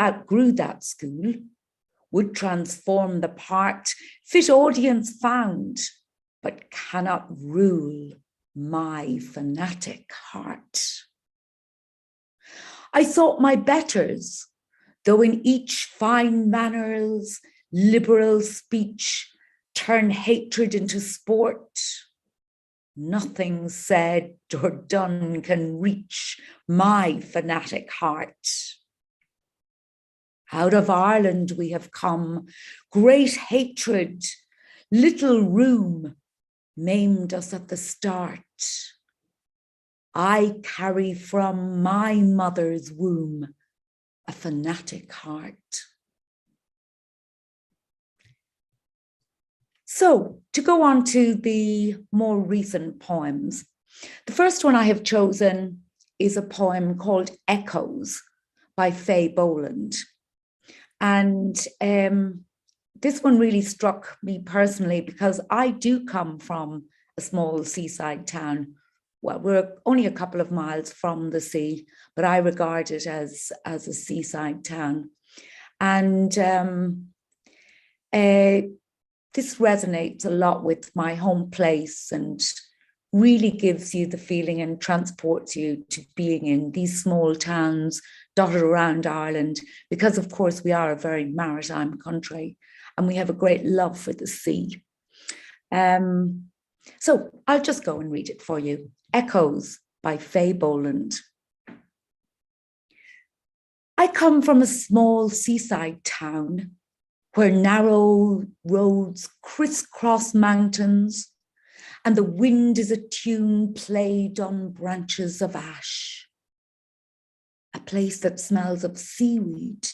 outgrew that school, would transform the part, fit audience found, but cannot rule my fanatic heart. I sought my betters, though in each fine manners, liberal speech, turn hatred into sport. Nothing said or done can reach my fanatic heart. Out of Ireland we have come, great hatred, little room, maimed us at the start. I carry from my mother's womb a fanatic heart. So, to go on to the more recent poems, the first one I have chosen is a poem called Echoes by Faye Boland. And this one really struck me personally because I do come from a small seaside town. Well, we're only a couple of miles from the sea, but I regard it as a seaside town. And this resonates a lot with my home place and really gives you the feeling and transports you to being in these small towns dotted around Ireland, because of course we are a very maritime country and we have a great love for the sea. So I'll just go and read it for you. Echoes by Faye Boland. I come from a small seaside town where narrow roads crisscross mountains and the wind is a tune played on branches of ash. A place that smells of seaweed,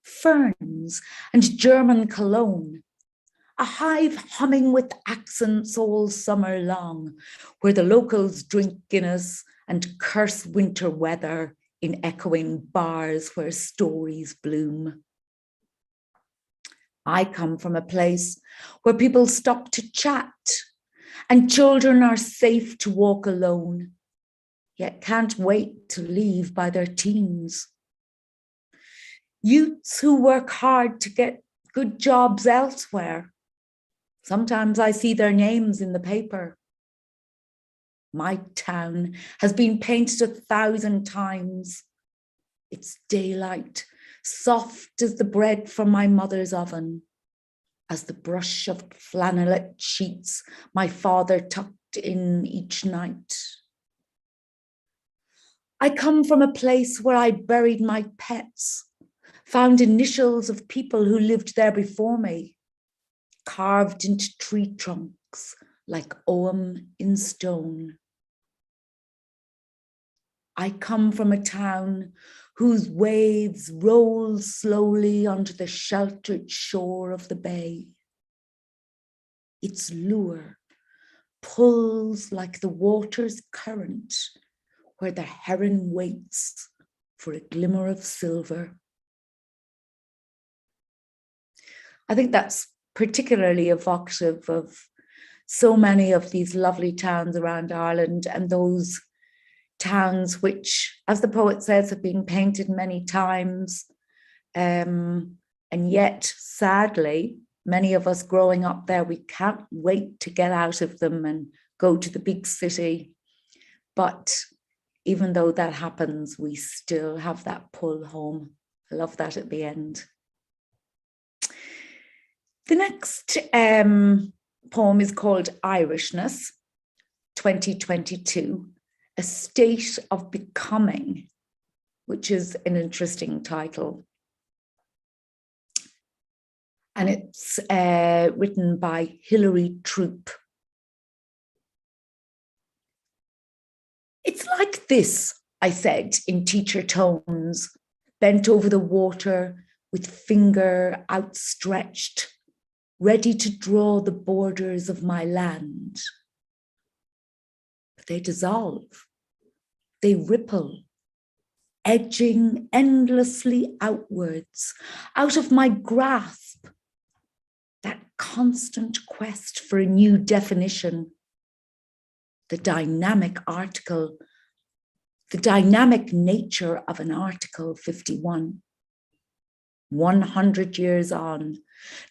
ferns, and German cologne. A hive humming with accents all summer long, where the locals drink Guinness and curse winter weather in echoing bars where stories bloom. I come from a place where people stop to chat and children are safe to walk alone, yet can't wait to leave by their teens. Youths who work hard to get good jobs elsewhere. Sometimes I see their names in the paper. My town has been painted 1,000 times. It's daylight, soft as the bread from my mother's oven, as the brush of flannelette sheets my father tucked in each night. I come from a place where I buried my pets, found initials of people who lived there before me, carved into tree trunks like Ogham in stone. I come from a town whose waves roll slowly onto the sheltered shore of the bay. Its lure pulls like the water's current, where the heron waits for a glimmer of silver. I think that's particularly evocative of so many of these lovely towns around Ireland, and those towns which, as the poet says, have been painted many times. And yet, sadly, many of us growing up there, we can't wait to get out of them and go to the big city. But even though that happens, we still have that pull home. I love that at the end. The next poem is called Irishness, 2022, A State of Becoming, which is an interesting title. And it's written by Hilary Troop. It's like this, I said in teacher tones, bent over the water with finger outstretched, ready to draw the borders of my land. But they dissolve, they ripple, edging endlessly outwards, out of my grasp, that constant quest for a new definition, the dynamic article, the dynamic nature of an Article 51. 100 years on,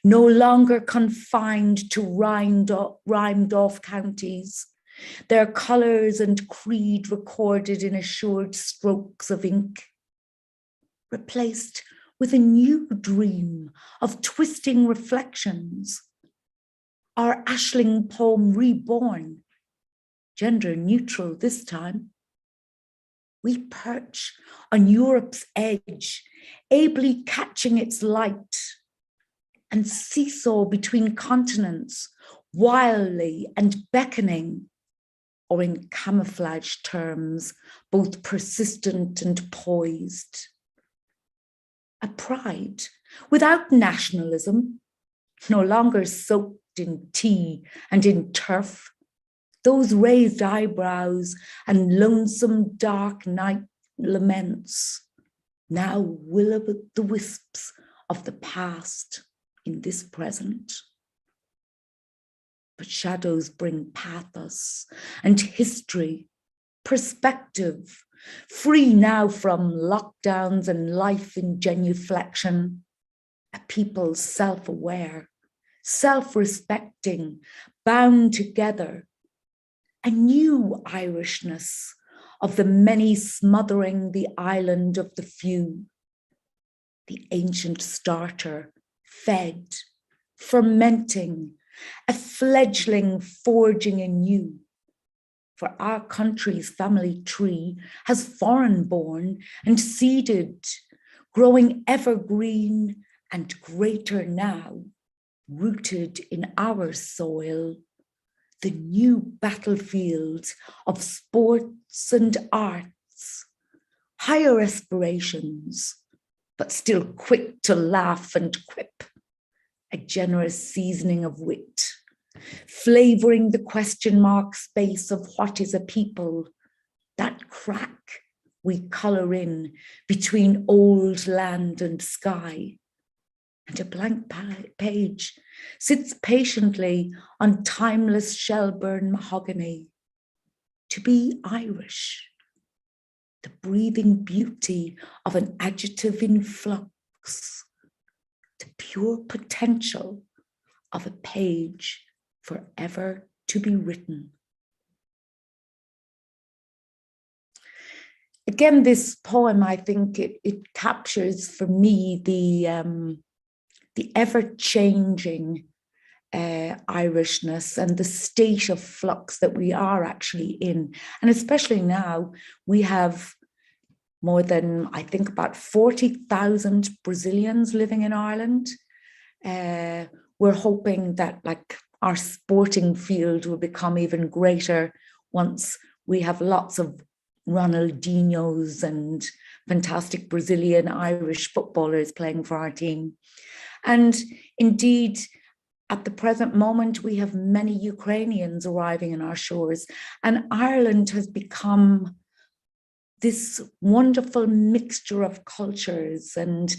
no longer confined to rhymed off counties, their colours and creed recorded in assured strokes of ink, replaced with a new dream of twisting reflections. Our Aisling poem reborn, gender neutral this time. We perch on Europe's edge, ably catching its light, and seesaw between continents, wildly and beckoning, or in camouflage terms, both persistent and poised. A pride without nationalism, no longer soaked in tea and in turf, those raised eyebrows and lonesome dark night laments, now will-o'-the-wisps of the past in this present. But shadows bring pathos and history, perspective, free now from lockdowns and life in genuflection, a people self-aware, self-respecting, bound together, a new Irishness of the many smothering the island of the few, the ancient starter, fed, fermenting, a fledgling forging anew. For our country's family tree has foreign born and seeded, growing evergreen and greater now, rooted in our soil, the new battlefield of sports and arts, higher aspirations, but still quick to laugh and quip, a generous seasoning of wit, flavoring the question mark space of what is a people, that crack we color in between old land and sky. And a blank page sits patiently on timeless Shelburne mahogany. To be Irish, the breathing beauty of an adjective in flux, the pure potential of a page forever to be written. Again, this poem, I think it captures for me the ever-changing Irishness and the state of flux that we are actually in. And especially now, we have more than, I think, about 40,000 Brazilians living in Ireland. We're hoping that our sporting field will become even greater once we have lots of Ronaldinhos and fantastic Brazilian Irish footballers playing for our team. And indeed, at the present moment, we have many Ukrainians arriving in our shores, and Ireland has become this wonderful mixture of cultures and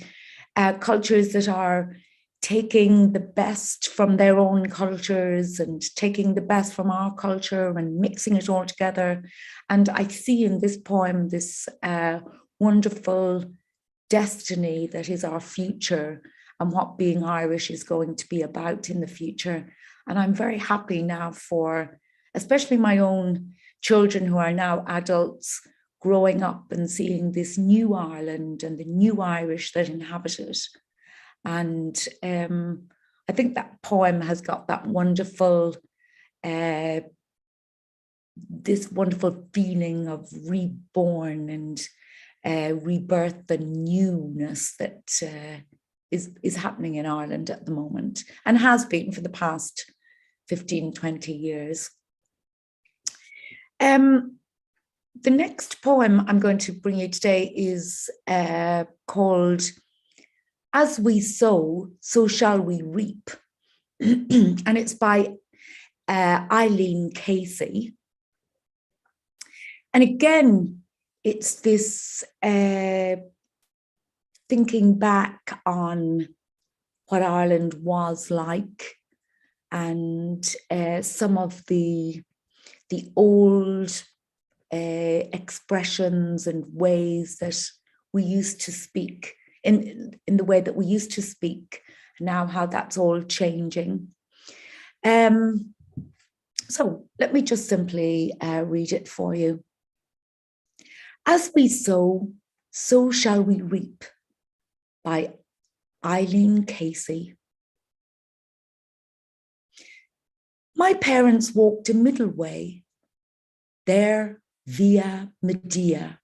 cultures that are taking the best from their own cultures and taking the best from our culture and mixing it all together. And I see in this poem this wonderful destiny that is our future and what being Irish is going to be about in the future. And I'm very happy now for, especially my own children who are now adults, growing up and seeing this new Ireland and the new Irish that inhabit it. And I think that poem has got that wonderful, this wonderful feeling of reborn and rebirth and newness that is happening in Ireland at the moment and has been for the past 15, 20 years. The next poem I'm going to bring you today is called As We Sow, So Shall We Reap. And it's by Eileen Casey. And again, it's this thinking back on what Ireland was like and some of the old expressions and ways that we used to speak in the way that we used to speak, now how that's all changing. So let me just simply read it for you. As we sow, so shall we reap, by Eileen Casey. My parents walked a middle way, there via Medea,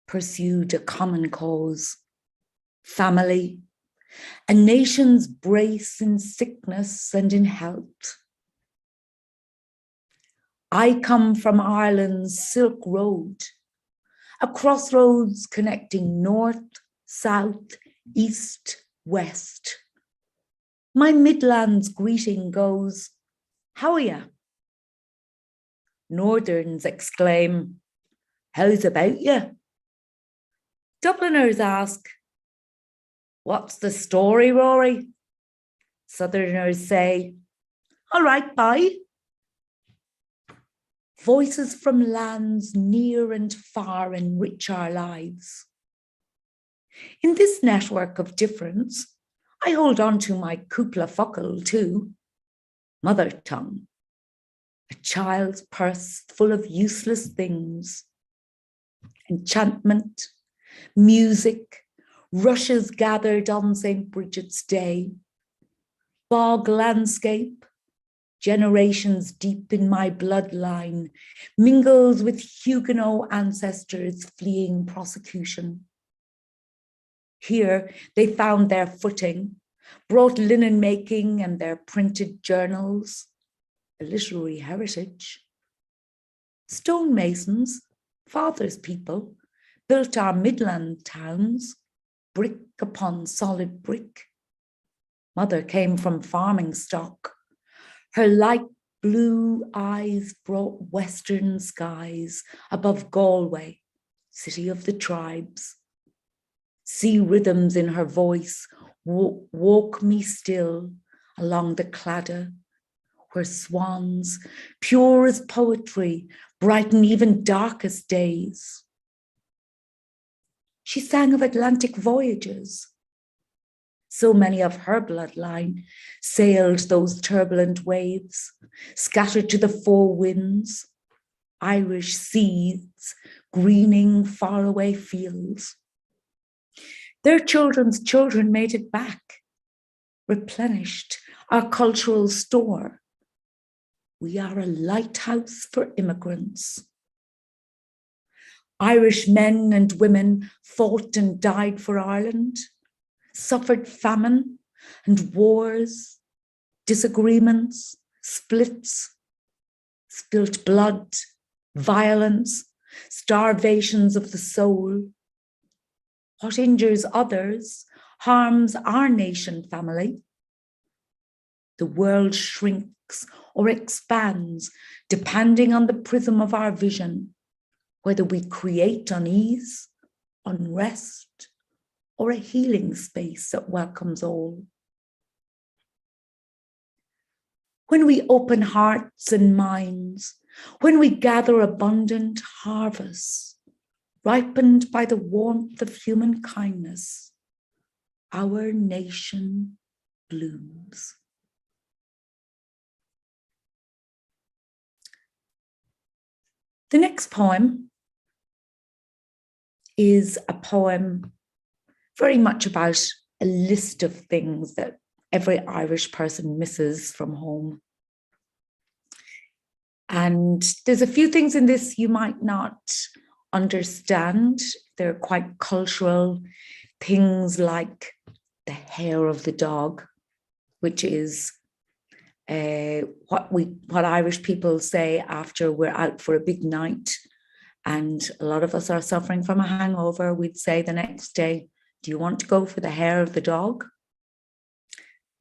pursued a common cause, family, a nation's brace in sickness and in health. I come from Ireland's Silk Road, a crossroads connecting north, south, east, west. My Midlands greeting goes, how are ya? Northerns exclaim, how's about ya? Dubliners ask, what's the story, Rory? Southerners say, all right, bye. Voices from lands near and far enrich our lives. In this network of difference, I hold on to my cúpla focal too, mother tongue, a child's purse full of useless things, enchantment, music, rushes gathered on St. Bridget's Day, bog landscape, generations deep in my bloodline, mingled with Huguenot ancestors fleeing prosecution. Here they found their footing, brought linen making and their printed journals, a literary heritage. Stonemasons, father's people, built our Midland towns, brick upon solid brick. Mother came from farming stock. Her light blue eyes brought western skies above Galway, city of the tribes. Sea rhythms in her voice woke me still along the Claddagh, where swans, pure as poetry, brighten even darkest days. She sang of Atlantic voyages. So many of her bloodline sailed those turbulent waves, scattered to the four winds, Irish seeds greening faraway fields. Their children's children made it back, replenished our cultural store. We are a lighthouse for immigrants. Irish men and women fought and died for Ireland, suffered famine and wars, disagreements, splits, spilt blood, violence, starvations of the soul. What injures others harms our nation family. The world shrinks or expands depending on the prism of our vision, whether we create unease, unrest, or a healing space that welcomes all. When we open hearts and minds, when we gather abundant harvests, ripened by the warmth of human kindness, our nation blooms. The next poem is a poem very much about a list of things that every Irish person misses from home. And there's a few things in this you might not understand. They're quite cultural, things like the hair of the dog, which is what Irish people say after we're out for a big night and a lot of us are suffering from a hangover. We'd say the next day, do you want to go for the hair of the dog?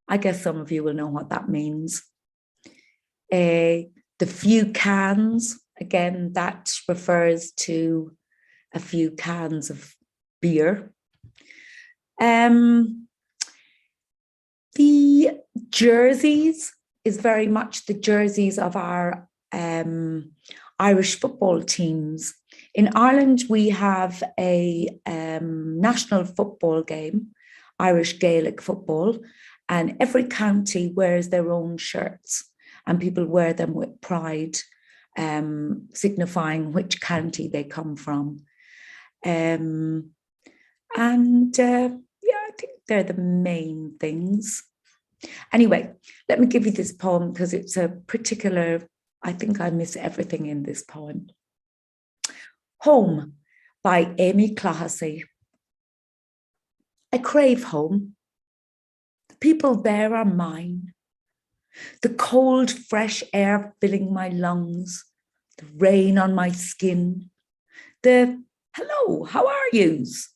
I guess some of you will know what that means. The few cans, again, that refers to a few cans of beer. The jerseys is very much the jerseys of our Irish football teams. In Ireland, we have a national football game, Irish Gaelic football, and every county wears their own shirts and people wear them with pride, signifying which county they come from. I think they're the main things. Anyway, let me give you this poem because it's a particular, I think I miss everything in this poem. Home by Amy Clahassy. I crave home. The people there are mine. The cold, fresh air filling my lungs, the rain on my skin, the hello, how are yous?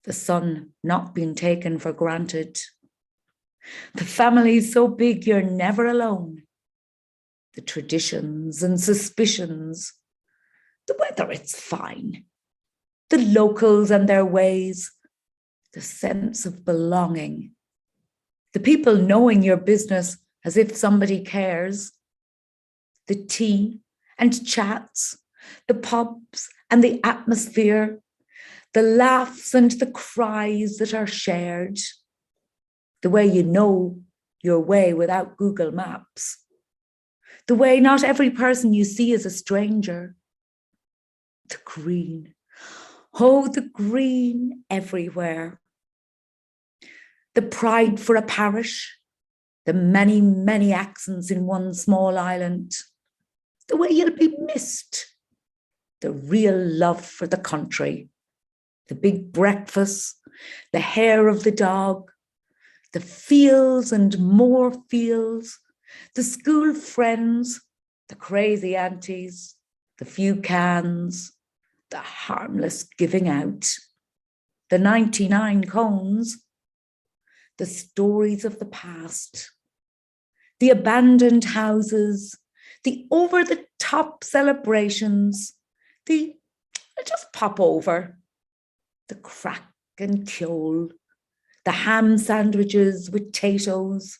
The sun not being taken for granted. The family's so big you're never alone. The traditions and suspicions. The weather, it's fine. The locals and their ways. The sense of belonging. The people knowing your business as if somebody cares. The tea and chats, the pubs and the atmosphere, the laughs and the cries that are shared. The way you know your way without Google Maps. The way not every person you see is a stranger. The green. Oh, the green everywhere. The pride for a parish. The many, many accents in one small island. The way you'll be missed. The real love for the country. The big breakfasts. The hair of the dog. The fields and more fields. The school friends. The crazy aunties. The few cans. The harmless giving out. The 99 cones. The stories of the past. The abandoned houses. The over-the-top celebrations. The just pop over. The crack and kjol. The ham sandwiches with potatoes.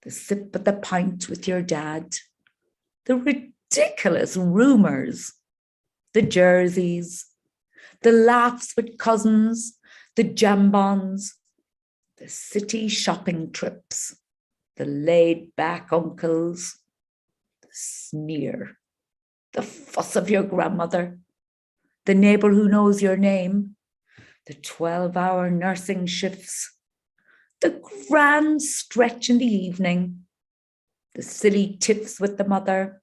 The sip at the pint with your dad. The ridiculous rumours. The jerseys. The laughs with cousins. The jambons. The city shopping trips. The laid-back uncles. The sneer. The fuss of your grandmother. The neighbour who knows your name. The 12-hour nursing shifts. The grand stretch in the evening. The silly tiffs with the mother.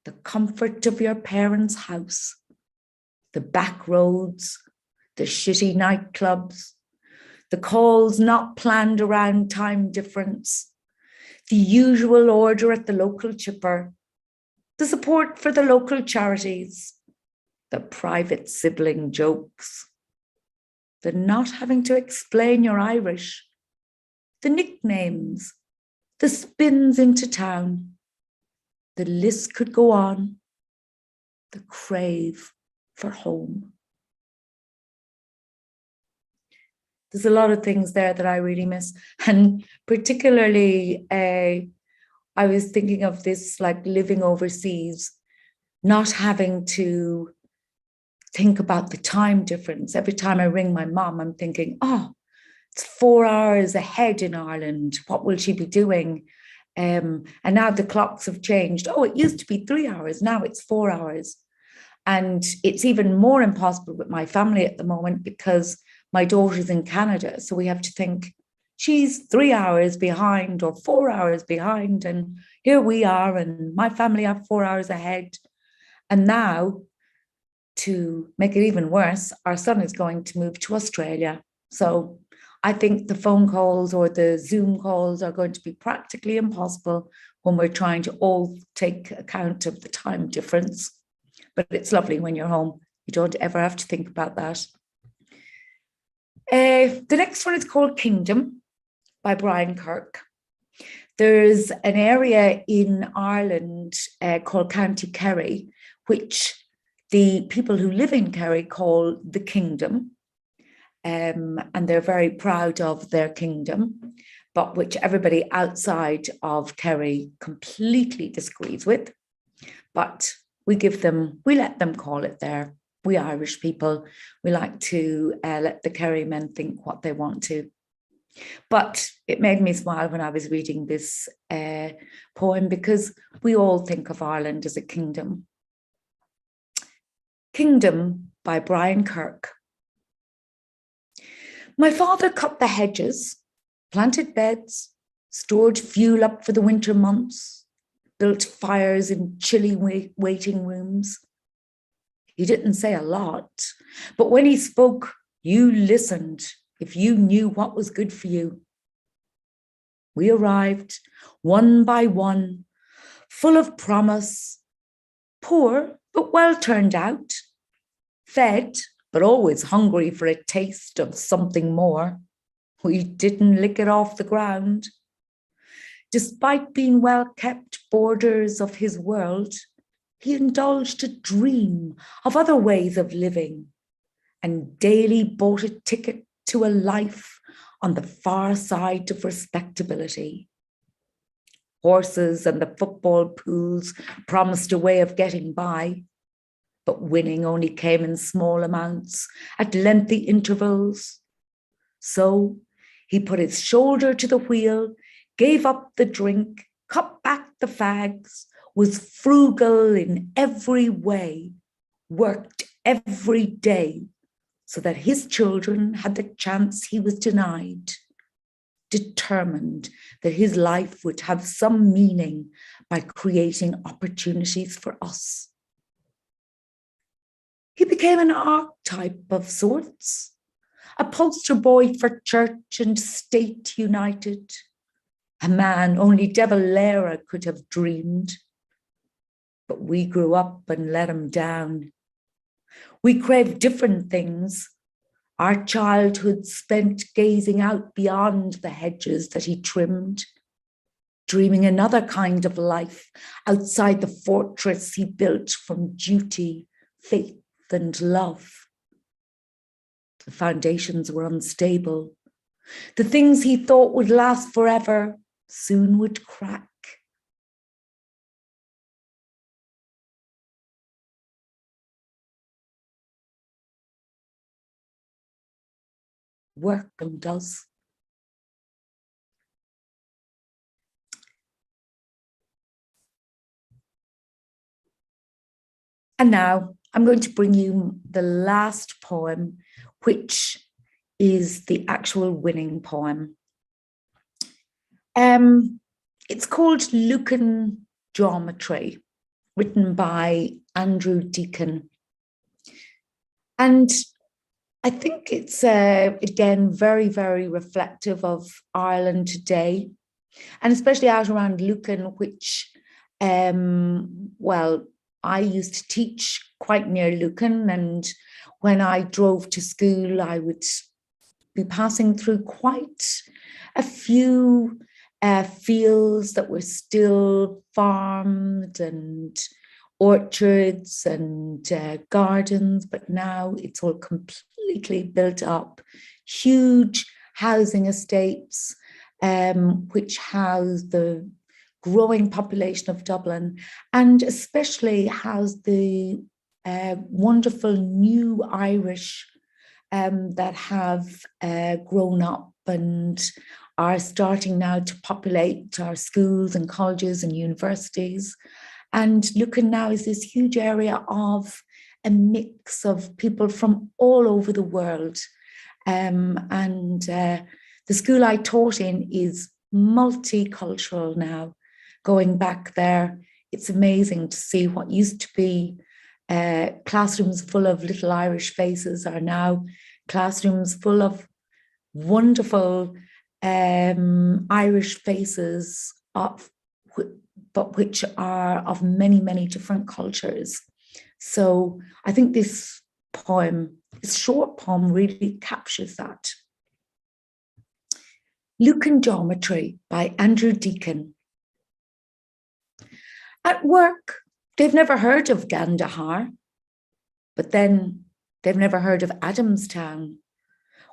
The comfort of your parents' house. The back roads. The shitty nightclubs. The calls not planned around time difference. The usual order at the local chipper. The support for the local charities. The private sibling jokes. The not having to explain you're Irish. The nicknames. The spins into town. The list could go on. The crave for home. There's a lot of things there that I really miss. And particularly, I was thinking of this, like living overseas, not having to think about the time difference. Every time I ring my mom, I'm thinking, oh, it's 4 hours ahead in Ireland. What will she be doing? And now the clocks have changed. Oh, it used to be 3 hours. Now it's 4 hours. And it's even more impossible with my family at the moment because my daughter's in Canada. So we have to think she's 3 hours behind or 4 hours behind. And here we are, and my family are 4 hours ahead. And now, to make it even worse, our son is going to move to Australia. So I think the phone calls or the Zoom calls are going to be practically impossible when we're trying to all take account of the time difference. But it's lovely when you're home. You don't ever have to think about that. The next one is called Kingdom by Brian Kirk. There's an area in Ireland called County Kerry, which the people who live in Kerry call the Kingdom. And they're very proud of their kingdom, but which everybody outside of Kerry completely disagrees with. But we let them call it there. We Irish people, we like to let the Kerry-men think what they want to. But it made me smile when I was reading this poem, because we all think of Ireland as a kingdom. Kingdom by Brian Kirk. My father cut the hedges, planted beds, stored fuel up for the winter months, built fires in chilly waiting rooms. He didn't say a lot, but when he spoke, you listened if you knew what was good for you. We arrived, one by one, full of promise, poor but well turned out, fed but always hungry for a taste of something more. We didn't lick it off the ground. Despite being well-kept borders of his world, he indulged a dream of other ways of living and daily bought a ticket to a life on the far side of respectability. Horses and the football pools promised a way of getting by, but winning only came in small amounts at lengthy intervals. So he put his shoulder to the wheel, gave up the drink, cut back the fags, was frugal in every way, worked every day so that his children had the chance he was denied, determined that his life would have some meaning by creating opportunities for us. He became an archetype of sorts, a poster boy for church and state united, a man only De Valera could have dreamed. But we grew up and let him down. We craved different things. Our childhood spent gazing out beyond the hedges that he trimmed, dreaming another kind of life outside the fortress he built from duty, faith, and love. The foundations were unstable. The things he thought would last forever soon would crack. Work and does. And now I'm going to bring you the last poem, which is the actual winning poem. It's called Lucan Geometry, written by Andrew Deacon. And I think it's, again, very, very reflective of Ireland today, and especially out around Lucan, which, well, I used to teach quite near Lucan, and when I drove to school, I would be passing through quite a few fields that were still farmed and orchards and gardens, but now it's all completely built up. Huge housing estates, which house the growing population of Dublin, and especially house the wonderful new Irish that have grown up and are starting now to populate our schools and colleges and universities. And Lucan now is this huge area of a mix of people from all over the world. The school I taught in is multicultural now. Going back there, it's amazing to see what used to be classrooms full of little Irish faces are now classrooms full of wonderful Irish faces, but which are of many, many different cultures. So I think this poem, this short poem, really captures that. Lucan Geometry by Andrew Deacon. At work, they've never heard of Gandahar, but then they've never heard of Adamstown,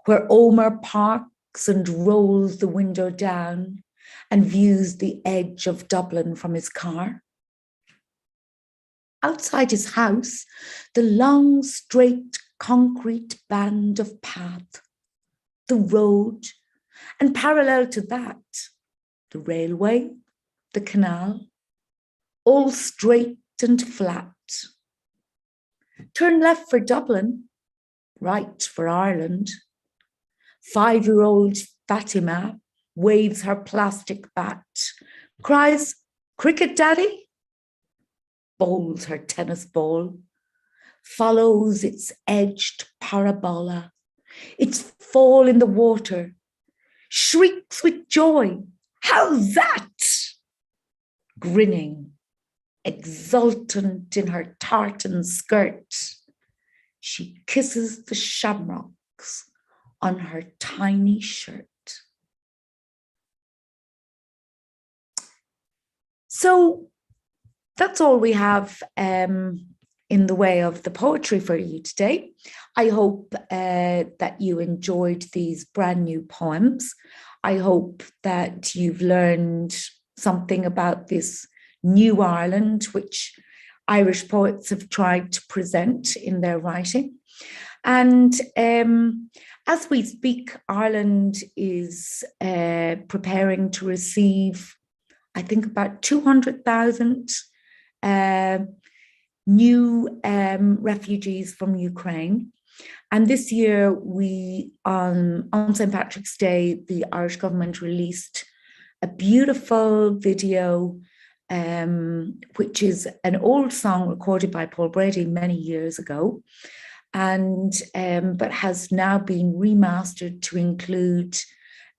where Omer parks and rolls the window down and views the edge of Dublin from his car. outside his house, the long, straight concrete band of path, the road, and parallel to that, the railway, the canal, all straight and flat. Turn left for Dublin, right for Ireland. 5-year-old Fatima waves her plastic bat, cries, "Cricket, Daddy?" Bowls her tennis ball, follows its edged parabola, its fall in the water, shrieks with joy, "How's that?" Grinning, exultant in her tartan skirt, she kisses the shamrocks on her tiny shirt. So that's all we have in the way of the poetry for you today. I hope that you enjoyed these brand new poems. I hope that you've learned something about this new Ireland, which Irish poets have tried to present in their writing. And as we speak, Ireland is preparing to receive, I think, about 200,000 new refugees from Ukraine. And this year, on St. Patrick's Day, the Irish government released a beautiful video, which is an old song recorded by Paul Brady many years ago, and but has now been remastered to include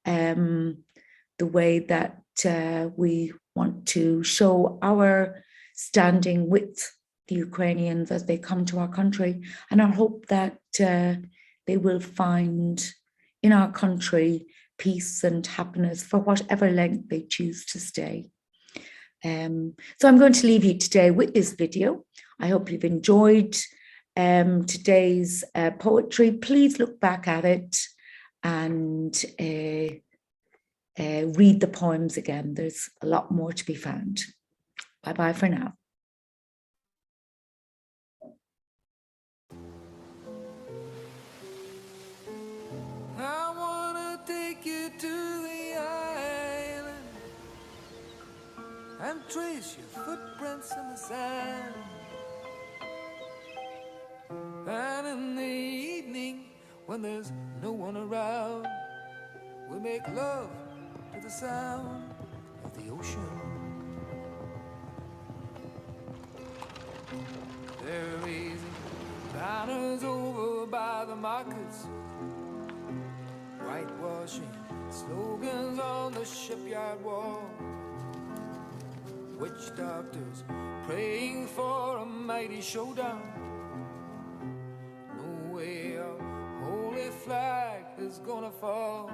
the way that we want to show our standing with the Ukrainians as they come to our country, and I hope that they will find in our country peace and happiness for whatever length they choose to stay. So I'm going to leave you today with this video. I hope you've enjoyed today's poetry. Please look back at it and read the poems again. There's a lot more to be found. Bye-bye for now. I wanna take you to the island and trace your footprints in the sand. And in the evening, when there's no one around, we make love to the sound of the ocean. They're raising banners over by the markets, whitewashing slogans on the shipyard wall. Witch doctors praying for a mighty showdown. No way our holy flag is gonna fall.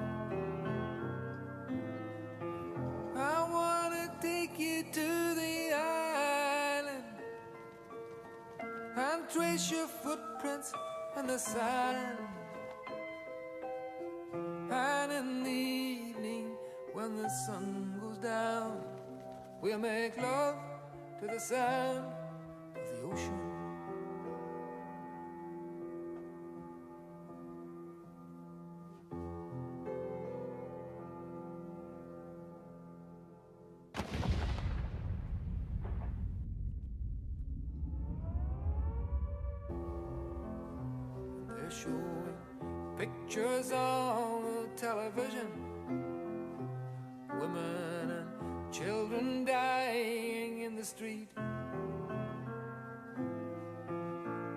I wanna take you to the island and trace your footprints in the sand. And in the evening, when the sun goes down, we'll make love to the sound of the ocean. They're showing pictures on the television, women and children dying in the street.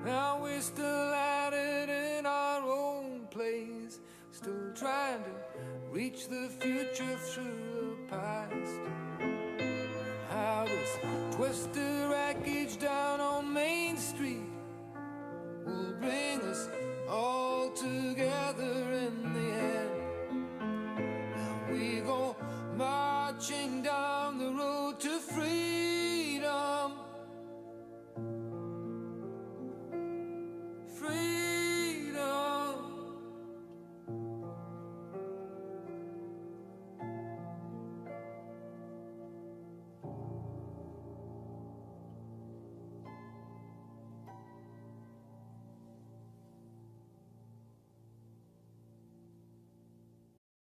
Now we're still at it in our own place, still trying to reach the future through the past. How this twisted